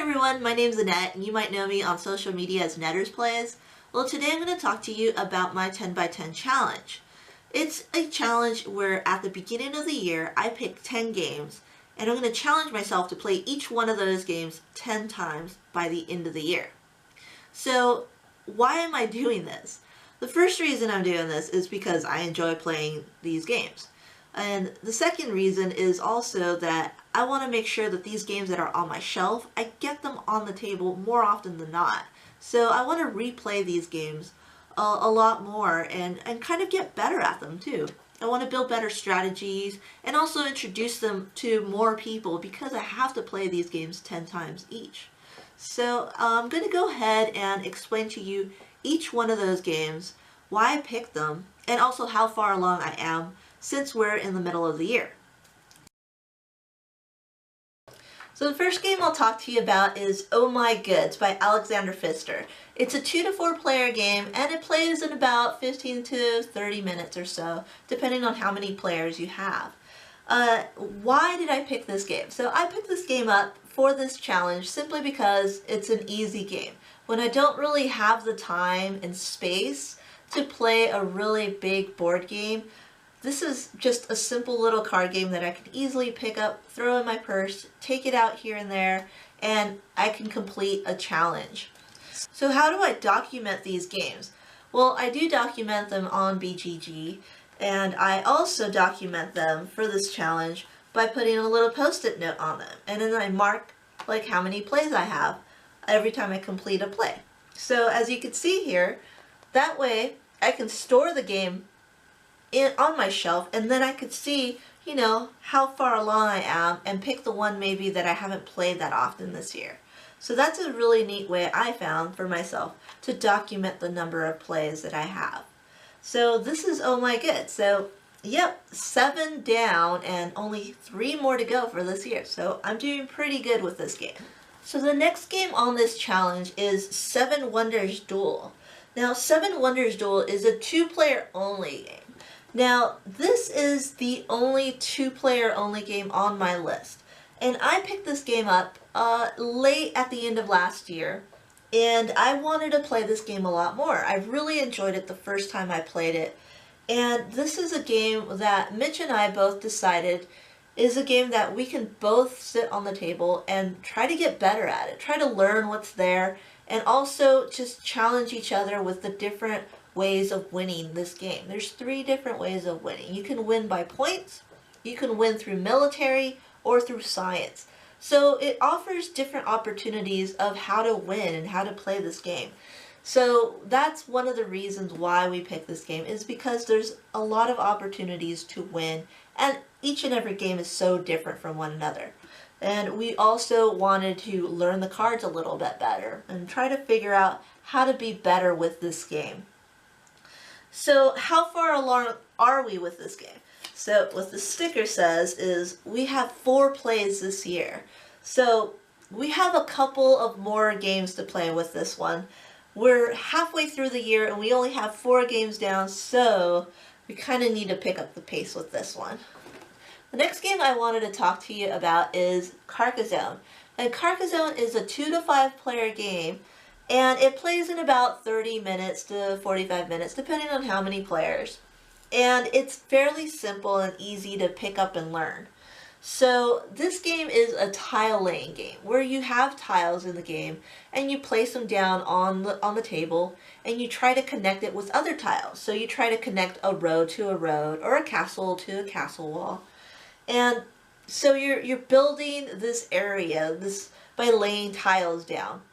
everyone, my name's Annette, and you might know me on social media as Nettersplays. Well, today I'm going to talk to you about my 10 by 10 challenge. It's a challenge where at the beginning of the year, I pick 10 games, and I'm going to challenge myself to play each one of those games 10 times by the end of the year. So, why am I doing this? The first reason I'm doing this is because I enjoy playing these games. And the second reason is also that I want to make sure that these games that are on my shelf, I get them on the table more often than not. So I want to replay these games a lot more and kind of get better at them too. I want to build better strategies and also introduce them to more people because I have to play these games 10 times each. So I'm going to go ahead and explain to you each one of those games, why I picked them, and also how far along I am since we're in the middle of the year. So the first game I'll talk to you about is Oh My Goods by Alexander Pfister. It's a 2 to 4 player game and it plays in about 15 to 30 minutes or so, depending on how many players you have. Why did I pick this game? So I picked this game up for this challenge simply because it's an easy game. When I don't really have the time and space to play a really big board game, this is just a simple little card game that I can easily pick up, throw in my purse, take it out here and there, and I can complete a challenge. So how do I document these games? Well, I do document them on BGG, and I also document them for this challenge by putting a little post-it note on them. And then I mark like how many plays I have every time I complete a play. So as you can see here, that way I can store the game on my shelf, and then I could see, you know, how far along I am and pick the one maybe that I haven't played that often this year. So that's a really neat way I found for myself to document the number of plays that I have. So this is Oh My Good. So yep, 7 down and only 3 more to go for this year. So I'm doing pretty good with this game. So the next game on this challenge is 7 Wonders Duel. Now 7 Wonders Duel is a 2-player only game. Now, this is the only 2-player only game on my list. And I picked this game up late at the end of last year. And I wanted to play this game a lot more. I really enjoyed it the first time I played it. And this is a game that Mitch and I both decided is a game that we can both sit on the table and try to get better at it. Try to learn what's there. And also just challenge each other with the different ways of winning this game. There's 3 different ways of winning. You can win by points, you can win through military, or through science. So it offers different opportunities of how to win and how to play this game. So that's one of the reasons why we picked this game, is because there's a lot of opportunities to win, and each and every game is so different from one another. And we also wanted to learn the cards a little bit better and try to figure out how to be better with this game. So how far along are we with this game? So what the sticker says is we have 4 plays this year. So we have a couple of more games to play with this one. We're halfway through the year and we only have 4 games down, so we kind of need to pick up the pace with this one. The next game I wanted to talk to you about is Carcassonne. And Carcassonne is a 2 to 5 player game. And it plays in about 30 minutes to 45 minutes, depending on how many players. And it's fairly simple and easy to pick up and learn. So this game is a tile laying game, where you have tiles in the game, and you place them down on the table, and you try to connect it with other tiles. So you try to connect a road to a road, or a castle to a castle wall. And so you're building this area by laying tiles down.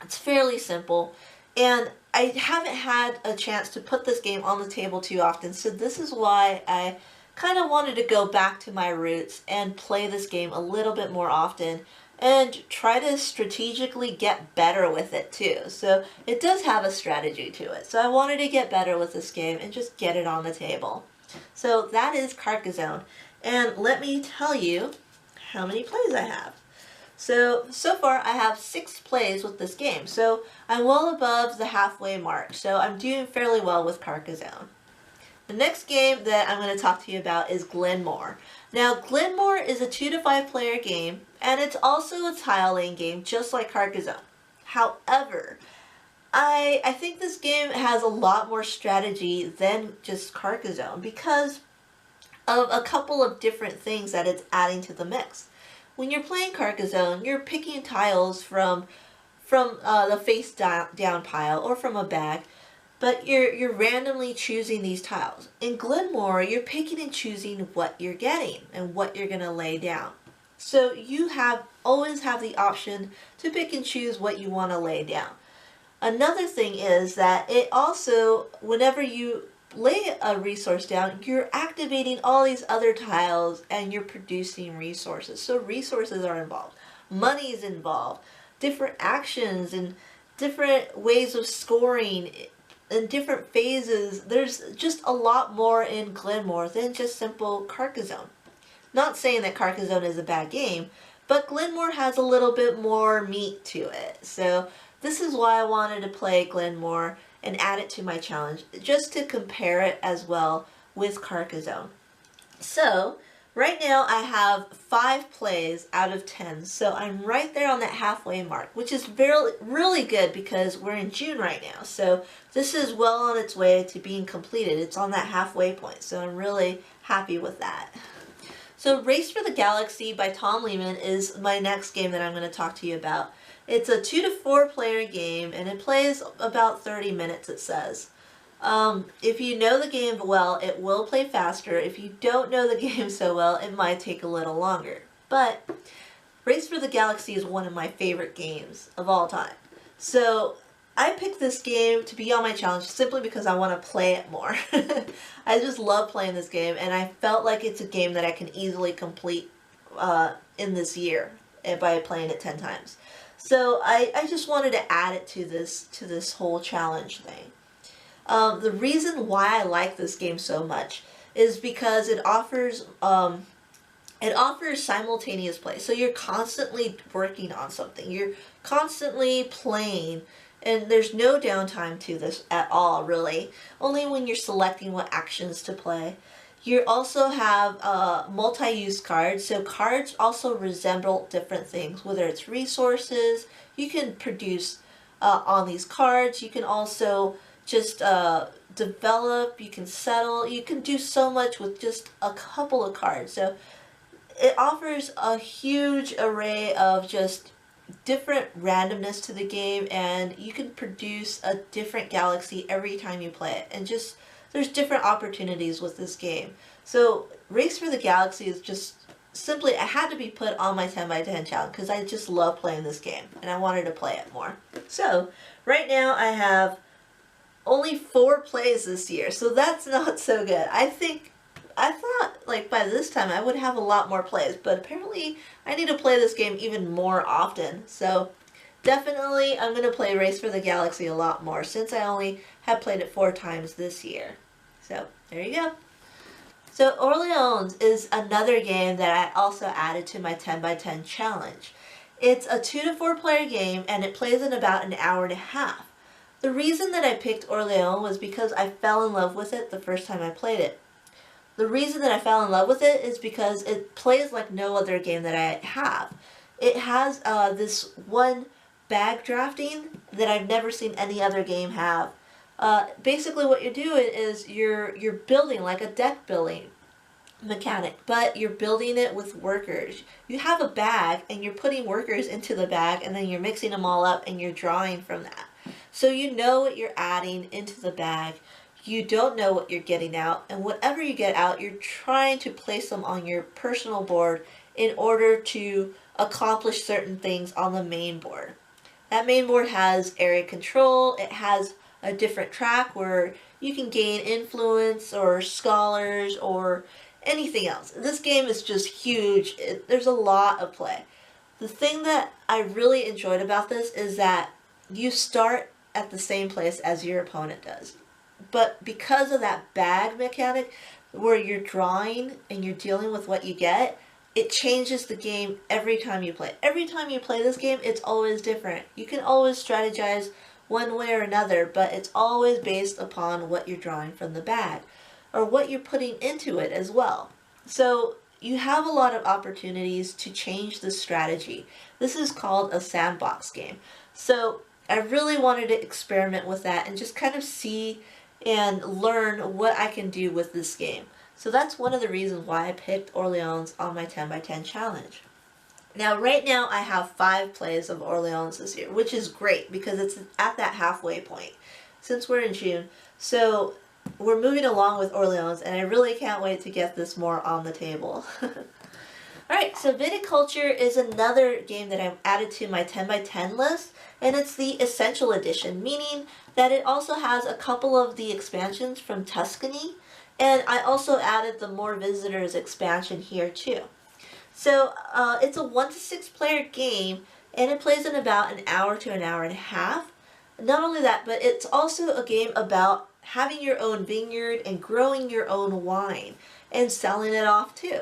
It's fairly simple, and I haven't had a chance to put this game on the table too often, so this is why I kind of wanted to go back to my roots and play this game a little bit more often and try to strategically get better with it too. So it does have a strategy to it, so I wanted to get better with this game and just get it on the table. So that is Carcassonne, and let me tell you how many plays I have. So far I have 6 plays with this game, so I'm well above the halfway mark, so I'm doing fairly well with Carcassonne. The next game that I'm going to talk to you about is Glen More. Now, Glen More is a 2 to 5 player game, and it's also a tile laying game, just like Carcassonne. However, I think this game has a lot more strategy than just Carcassonne because of a couple of different things that it's adding to the mix. When you're playing Carcassonne, you're picking tiles from the face down pile or from a bag, but you're randomly choosing these tiles. In Glen More, you're picking and choosing what you're getting and what you're going to lay down. So you always have the option to pick and choose what you want to lay down. Another thing is that it also, whenever you lay a resource down, you're activating all these other tiles and you're producing resources. So resources are involved. Money is involved. Different actions and different ways of scoring in different phases. There's just a lot more in Glen More than just simple Carcassonne. Not saying that Carcassonne is a bad game, but Glen More has a little bit more meat to it. So this is why I wanted to play Glen More and add it to my challenge, just to compare it as well with Carcassonne. So right now I have 5 plays out of 10, so I'm right there on that halfway mark, which is really good because we're in June right now. So this is well on its way to being completed. It's on that halfway point, so I'm really happy with that. So Race for the Galaxy by Tom Lehman is my next game that I'm going to talk to you about. It's a 2 to 4 player game and it plays about 30 minutes, it says. If you know the game well, it will play faster. If you don't know the game so well, it might take a little longer. But Race for the Galaxy is one of my favorite games of all time. So I picked this game to be on my challenge simply because I want to play it more. I just love playing this game and I felt like it's a game that I can easily complete in this year by playing it 10 times. So I just wanted to add it to this whole challenge thing. The reason why I like this game so much is because it offers simultaneous play. So you're constantly working on something. You're constantly playing, and there's no downtime to this at all, really. Only when you're selecting what actions to play. You also have multi-use cards, so cards also resemble different things, whether it's resources, you can produce on these cards, you can also just develop, you can settle, you can do so much with just a couple of cards. So it offers a huge array of just different randomness to the game, and you can produce a different galaxy every time you play it, and just there's different opportunities with this game. So Race for the Galaxy is just simply, I had to be put on my 10 by 10 challenge because I just love playing this game and I wanted to play it more. So right now I have only 4 plays this year, so that's not so good. I thought like by this time I would have a lot more plays, but apparently I need to play this game even more often. So definitely I'm going to play Race for the Galaxy a lot more since I only have played it 4 times this year. So there you go. So Orleans is another game that I also added to my 10 by 10 challenge. It's a 2 to 4 player game and it plays in about an hour and a half. The reason that I picked Orleans was because I fell in love with it the first time I played it. The reason that I fell in love with it is because it plays like no other game that I have. It has this one bag drafting that I've never seen any other game have. Basically what you're doing is you're building like a deck building mechanic, but you're building it with workers. You have a bag and you're putting workers into the bag and then you're mixing them all up and you're drawing from that. So you know what you're adding into the bag. You don't know what you're getting out, and whatever you get out, you're trying to place them on your personal board in order to accomplish certain things on the main board. That main board has area control, it has a different track where you can gain influence or scholars or anything else. This game is just huge. There's a lot of play. The thing that I really enjoyed about this is that you start at the same place as your opponent does. But because of that bag mechanic where you're drawing and you're dealing with what you get, it changes the game every time you play. Every time you play this game, it's always different. You can always strategize one way or another, but it's always based upon what you're drawing from the bag. or what you're putting into it as well. So you have a lot of opportunities to change the strategy. This is called a sandbox game. So I really wanted to experiment with that and just kind of see and learn what I can do with this game. So that's one of the reasons why I picked Orleans on my 10 by 10 challenge. Now, right now I have 5 plays of Orleans this year, which is great because it's at that halfway point since we're in June. So we're moving along with Orleans, and I really can't wait to get this more on the table. Alright, so Viticulture is another game that I've added to my 10 by 10 list, and it's the Essential Edition, meaning that it also has a couple of the expansions from Tuscany, and I also added the More Visitors expansion here too. So it's a 1 to 6 player game, and it plays in about an hour to an hour and a half. Not only that, but it's also a game about having your own vineyard and growing your own wine and selling it off too.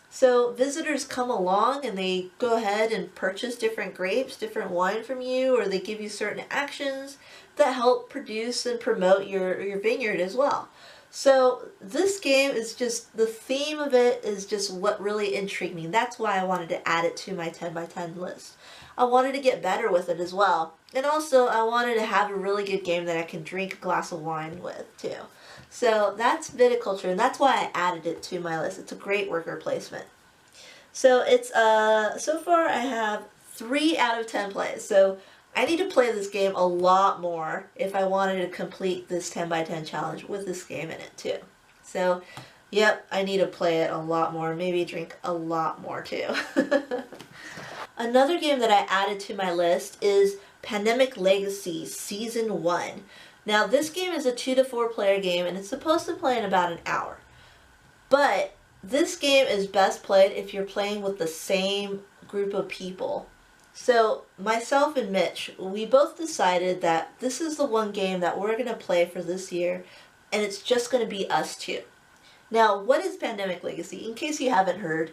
So visitors come along and they go ahead and purchase different grapes, different wine from you, or they give you certain actions that help produce and promote your vineyard as well. So this game is just, the theme of it is just what really intrigued me. That's why I wanted to add it to my 10 by 10 list. I wanted to get better with it as well. And also I wanted to have a really good game that I can drink a glass of wine with too. So that's Viticulture, and that's why I added it to my list. It's a great worker placement. So it's so far I have 3 out of 10 plays. So I need to play this game a lot more if I wanted to complete this 10 by 10 challenge with this game in it too. So, yep, I need to play it a lot more, maybe drink a lot more too. Another game that I added to my list is Pandemic Legacy Season 1. Now this game is a 2 to 4 player game, and it's supposed to play in about an hour. But this game is best played if you're playing with the same group of people. So myself and Mitch, we both decided that this is the one game that we're going to play for this year, and it's just going to be us two. Now, what is Pandemic Legacy? In case you haven't heard,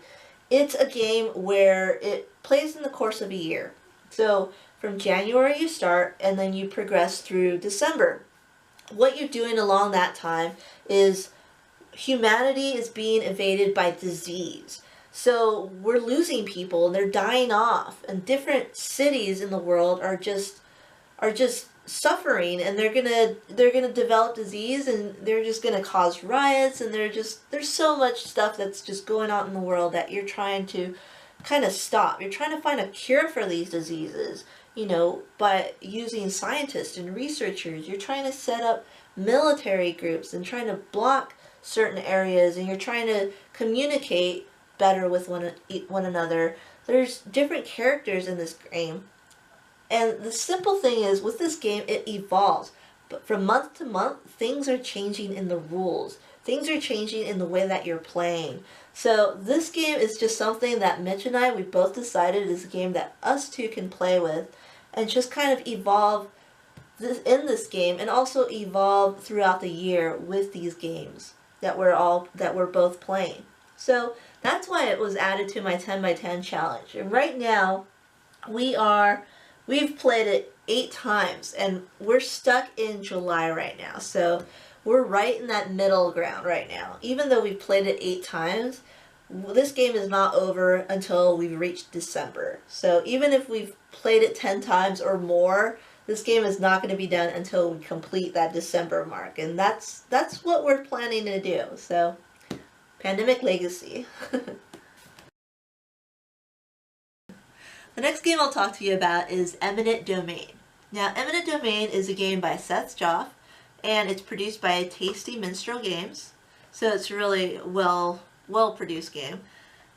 it's a game where it plays in the course of a year. So from January you start, and then you progress through December. What you're doing along that time is humanity is being invaded by disease. So we're losing people and they're dying off, and different cities in the world are just suffering, and they're gonna develop disease, and they're just gonna cause riots, and there's so much stuff that's just going on in the world that you're trying to kind of stop. You're trying to find a cure for these diseases, you know, by using scientists and researchers. You're trying to set up military groups and trying to block certain areas, and you're trying to communicate better with one another. There's different characters in this game, and the simple thing is, with this game, it evolves. But from month to month, things are changing in the rules. Things are changing in the way that you're playing. So this game is just something that Mitch and I, we both decided is a game that us two can play with, and just kind of evolve in this game, and also evolve throughout the year with these games that we're both playing. So that's why it was added to my 10 by 10 challenge. And right now, we've played it 8 times, and we're stuck in July right now. So we're right in that middle ground right now. Even though we've played it 8 times, this game is not over until we've reached December. So even if we've played it 10 times or more, this game is not going to be done until we complete that December mark. And that's what we're planning to do. So Pandemic Legacy. The next game I'll talk to you about is Eminent Domain. Now, Eminent Domain is a game by Seth Joff, and it's produced by Tasty Minstrel Games. So it's a really well-produced game.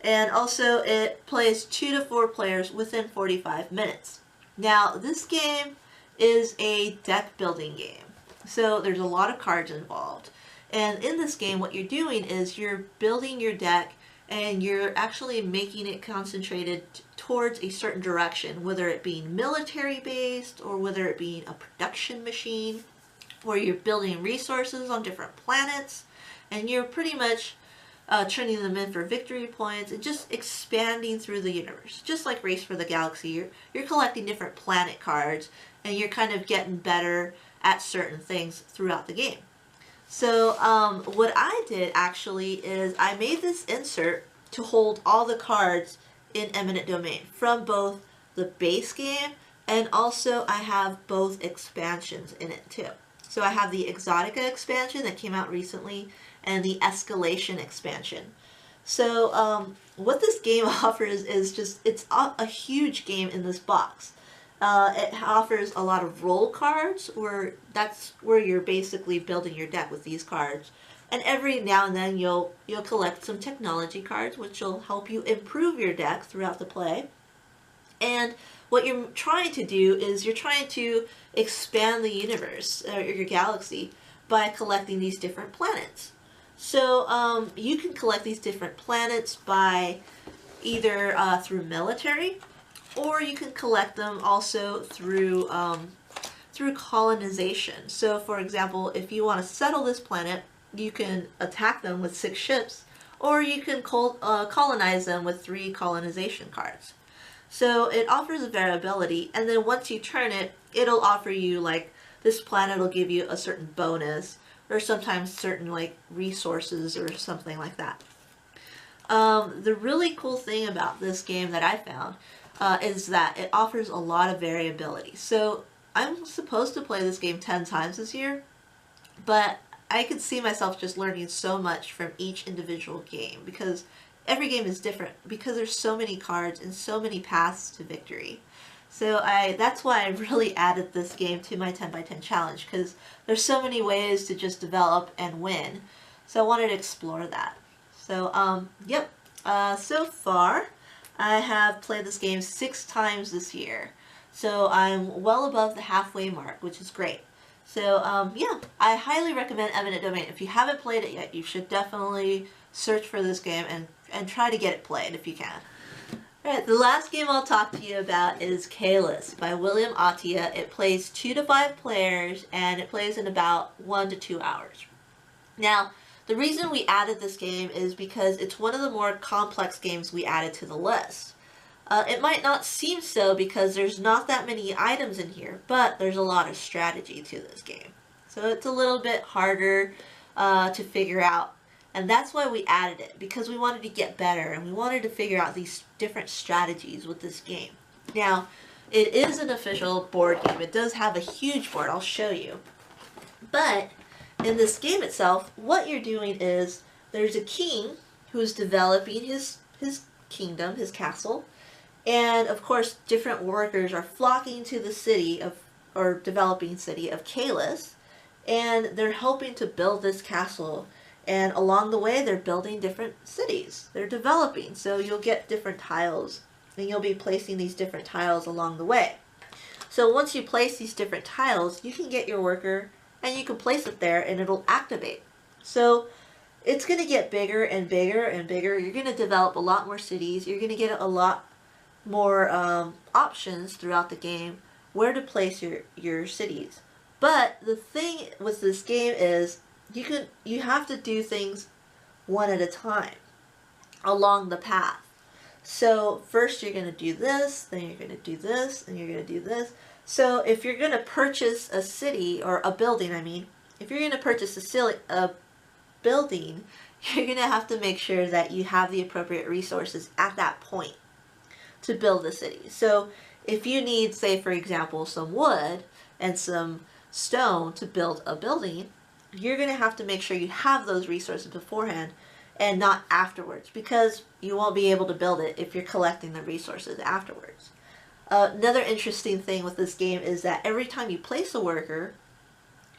And also it plays 2 to 4 players within 45 minutes. Now, this game is a deck building game. So there's a lot of cards involved. And in this game, what you're doing is you're building your deck, and you're actually making it concentrated towards a certain direction, whether it being military based or whether it being a production machine, where you're building resources on different planets, and you're pretty much turning them in for victory points and just expanding through the universe. Just like Race for the Galaxy, you're collecting different planet cards, and you're kind of getting better at certain things throughout the game. So what I did actually is I made this insert to hold all the cards in Eminent Domain from both the base game, and also I have both expansions in it too. So I have the Exotica expansion that came out recently and the Escalation expansion. So what this game offers is just, it's a huge game in this box. It offers a lot of roll cards, where that's where you're basically building your deck with these cards. And every now and then you'll collect some technology cards, which will help you improve your deck throughout the play. And what you're trying to do is you're trying to expand the universe, or your galaxy, by collecting these different planets. So you can collect these different planets by either through military, or you can collect them also through through colonization. So for example, if you want to settle this planet, you can attack them with 6 ships, or you can colonize them with 3 colonization cards. So it offers a variability, and then once you turn it, it'll offer you, like, this planet will give you a certain bonus, or sometimes certain, like, resources or something like that. The really cool thing about this game that I found is that it offers a lot of variability. So I'm supposed to play this game 10 times this year, but I could see myself just learning so much from each individual game, because every game is different, because there's so many cards and so many paths to victory. So that's why I really added this game to my 10 by 10 challenge, because there's so many ways to just develop and win. So I wanted to explore that. So yep, so far I have played this game 6 times this year. So I'm well above the halfway mark, which is great. So yeah, I highly recommend Eminent Domain. If you haven't played it yet, you should definitely search for this game and try to get it played if you can. Alright, the last game I'll talk to you about is Caylus by William Attia. It plays 2 to 5 players, and it plays in about 1 to 2 hours. Now, the reason we added this game is because it's one of the more complex games we added to the list. It might not seem so because there's not that many items in here, but there's a lot of strategy to this game. So it's a little bit harder to figure out. And that's why we added it, because we wanted to get better and we wanted to figure out these different strategies with this game. Now, it is an official board game. It does have a huge board. I'll show you. But in this game itself, what you're doing is there's a king who's developing his kingdom, his castle. And of course, different workers are flocking to the city of, or developing city of Caylus, and they're helping to build this castle. And along the way, they're building different cities. They're developing, so you'll get different tiles, and you'll be placing these different tiles along the way. So once you place these different tiles, you can get your worker, and you can place it there, and it'll activate. So it's going to get bigger and bigger and bigger. You're going to develop a lot more cities. You're going to get a lot more options throughout the game where to place your cities. But the thing with this game is you have to do things one at a time along the path. So first you're going to do this, then you're going to do this, and you're going to do this. So if you're going to purchase a city, or a building, I mean, if you're going to purchase a building, you're going to have to make sure that you have the appropriate resources at that point to build the city. So if you need, say for example, some wood and some stone to build a building, you're going to have to make sure you have those resources beforehand and not afterwards, because you won't be able to build it if you're collecting the resources afterwards. Another interesting thing with this game is that every time you place a worker,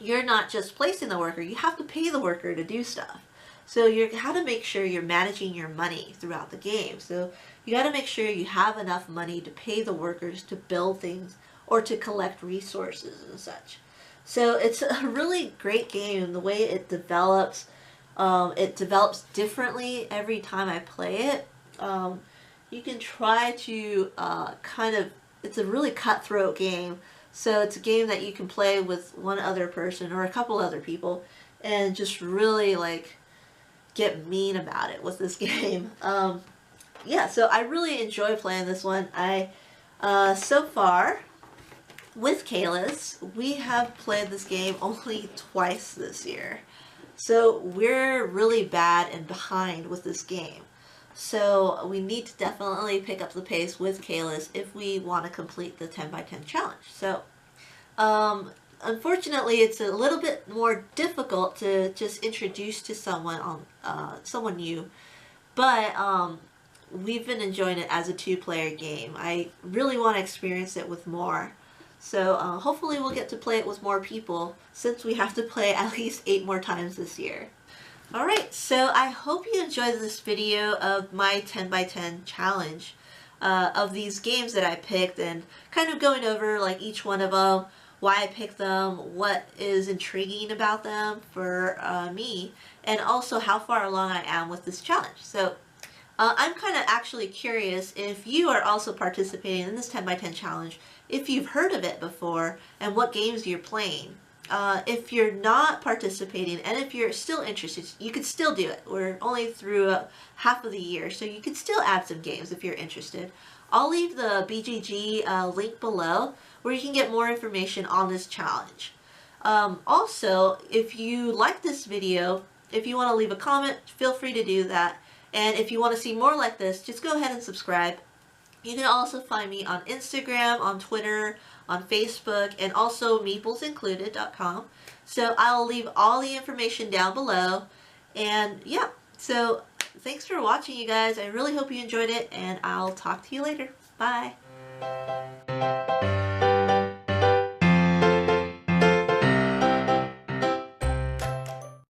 you're not just placing the worker, you have to pay the worker to do stuff. So you have to make sure you're managing your money throughout the game. So you got to make sure you have enough money to pay the workers to build things or to collect resources and such. So it's a really great game. The way it develops differently every time I play it. You can try to it's a really cutthroat game. So it's a game that you can play with one other person or a couple other people and just really like get mean about it with this game. Yeah, so I really enjoy playing this one. So far with Caylus, we have played this game only twice this year. So we're really bad and behind with this game. So we need to definitely pick up the pace with Caylus if we want to complete the 10 by 10 challenge. So unfortunately, it's a little bit more difficult to just introduce to someone someone new, but we've been enjoying it as a two-player game. I really want to experience it with more. So hopefully we'll get to play it with more people since we have to play at least 8 more times this year. Alright, so I hope you enjoyed this video of my 10 by 10 challenge of these games that I picked and kind of going over like each one of them, why I picked them, what is intriguing about them for me, and also how far along I am with this challenge. So I'm kind of actually curious if you are also participating in this 10 by 10 challenge, if you've heard of it before, and what games you're playing. If you're not participating, and if you're still interested, you could still do it. We're only through half of the year, so you could still add some games if you're interested. I'll leave the BGG link below, where you can get more information on this challenge. Also, if you like this video, if you want to leave a comment, feel free to do that. And if you want to see more like this, just go ahead and subscribe. You can also find me on Instagram, on Twitter, on Facebook, and also meeplezincluded.com. So I'll leave all the information down below. And yeah, so thanks for watching, you guys. I really hope you enjoyed it, and I'll talk to you later. Bye.